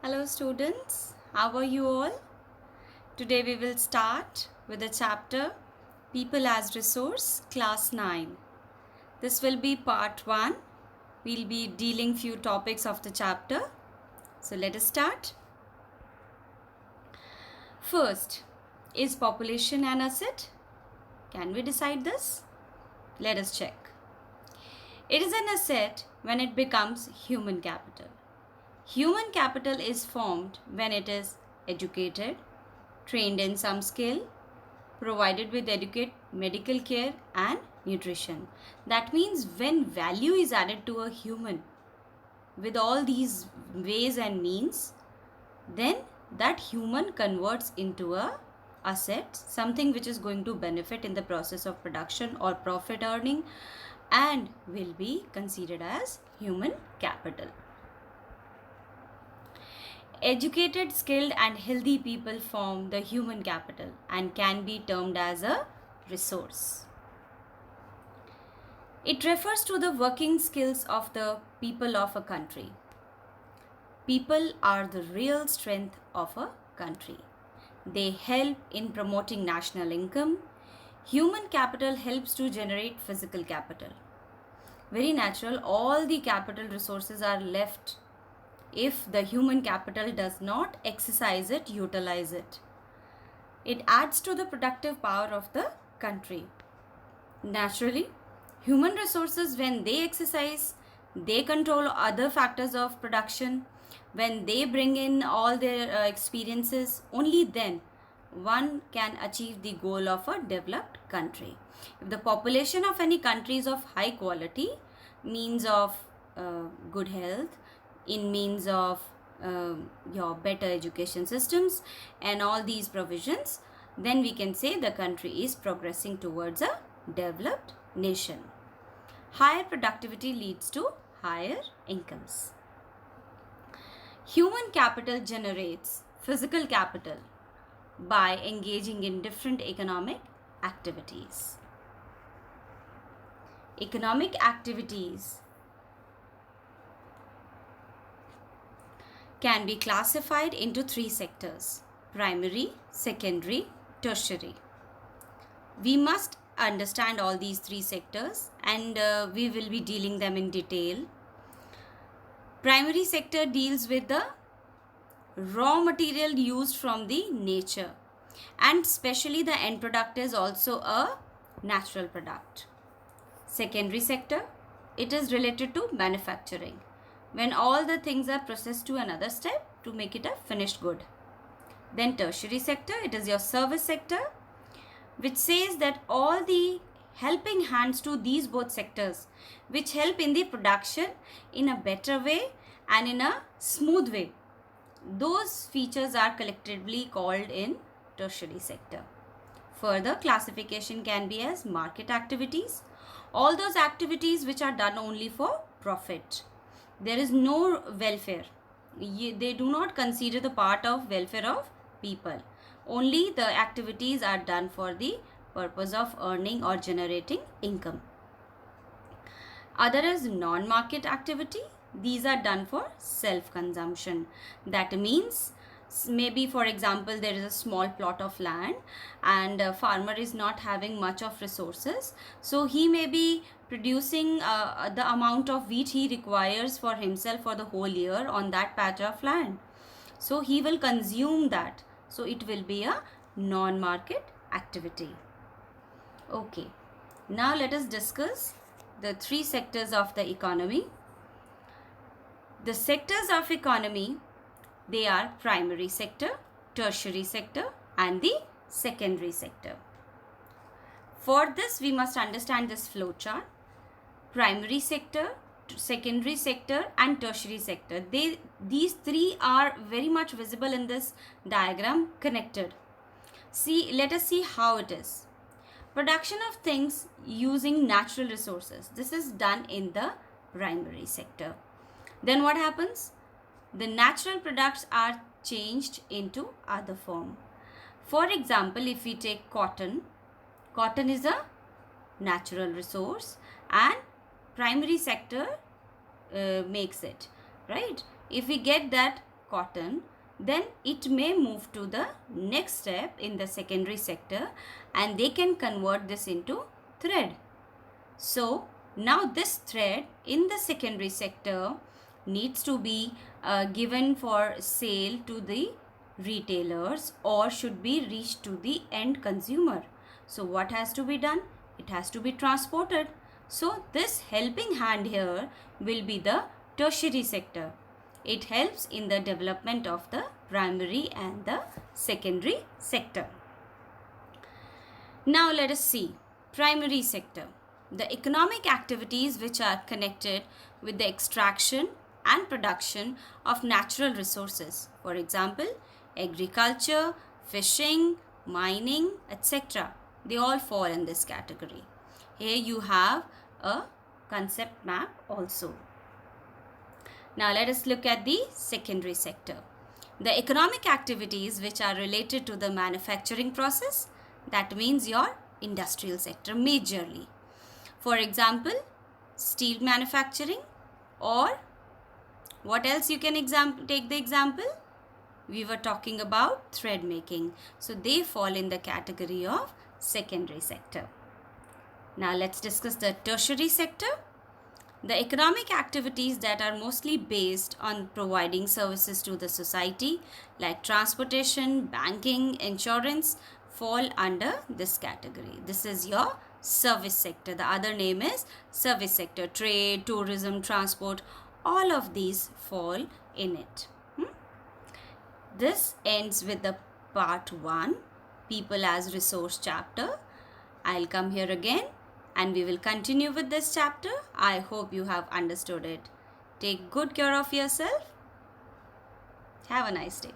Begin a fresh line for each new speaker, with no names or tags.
Hello students, how are you all? Today we will start with the chapter People as Resource, Class 9. This will be part 1. We'll be dealing few topics of the chapter. So let us start. First, is population an asset? Can we decide this? Let us check. It is an asset when it becomes human capital. Human capital is formed when it is educated, trained in some skill, provided with adequate medical care and nutrition. That means when value is added to a human with all these ways and means, then that human converts into a asset, something which is going to benefit in the process of production or profit earning and will be considered as human capital. Educated, skilled and healthy people form the human capital and can be termed as a resource. It refers to the working skills of the people of a country. People are the real strength of a country. They help in promoting national income. Human capital helps to generate physical capital. Very natural, all the capital resources are left if the human capital does not exercise it, utilize it. It adds to the productive power of the country. Naturally, human resources, when they exercise, they control other factors of production. When they bring in all their experiences, only then one can achieve the goal of a developed country. If the population of any country is of high quality, means of good health, in means of your better education systems and all these provisions, then we can say the country is progressing towards a developed nation. Higher productivity leads to higher incomes. Human capital generates physical capital by engaging in different economic activities. Economic activities can be classified into 3 sectors: primary, secondary, tertiary. We must understand all these 3 sectors and we will be dealing them in detail. Primary sector deals with the raw material used from the nature, and especially the end product is also a natural product. Secondary sector, it is related to manufacturing, when all the things are processed to another step to make it a finished good. Then tertiary sector, it is your service sector, which says that all the helping hands to these both sectors, which help in the production in a better way and in a smooth way, those features are collectively called in tertiary sector. Further classification can be as market activities, all those activities which are done only for profit. There is no welfare. They do not consider the part of welfare of people. Only the activities are done for the purpose of earning or generating income. Other is non-market activity. These are done for self-consumption. That means maybe, for example, there is a small plot of land and a farmer is not having much of resources, so he may be producing the amount of wheat he requires for himself for the whole year on that patch of land, so he will consume that, so it will be a non-market activity. Okay, now let us discuss the 3 sectors of the economy. The sectors of economy, they are primary sector, tertiary sector and the secondary sector. For this, we must understand this flow chart. Primary sector, secondary sector and tertiary sector. These 3 are very much visible in this diagram, connected. Let us see how it is. Production of things using natural resources. This is done in the primary sector. Then what happens? The natural products are changed into other form. For example, if we take cotton, cotton is a natural resource and primary sector makes it, right? If we get that cotton, then it may move to the next step in the secondary sector and they can convert this into thread. So now this thread in the secondary sector needs to be given for sale to the retailers or should be reached to the end consumer. So what has to be done? It has to be transported. So this helping hand here will be the tertiary sector. It helps in the development of the primary and the secondary sector. Now let us see primary sector. The economic activities which are connected with the extraction and production of natural resources. For example, agriculture, fishing, mining, etc. They all fall in this category. Here you have a concept map also. Now let us look at the secondary sector. The economic activities which are related to the manufacturing process, that means your industrial sector majorly. For example, steel manufacturing, or what else you can take the example? We were talking about thread making. So they fall in the category of secondary sector. Now let's discuss the tertiary sector. The economic activities that are mostly based on providing services to the society like transportation, banking, insurance fall under this category. This is your service sector. The other name is service sector. Trade, tourism, transport, all of these fall in it. This ends with the part 1, people as resource chapter. I'll come here again and we will continue with this chapter. I hope you have understood it. Take good care of yourself. Have a nice day.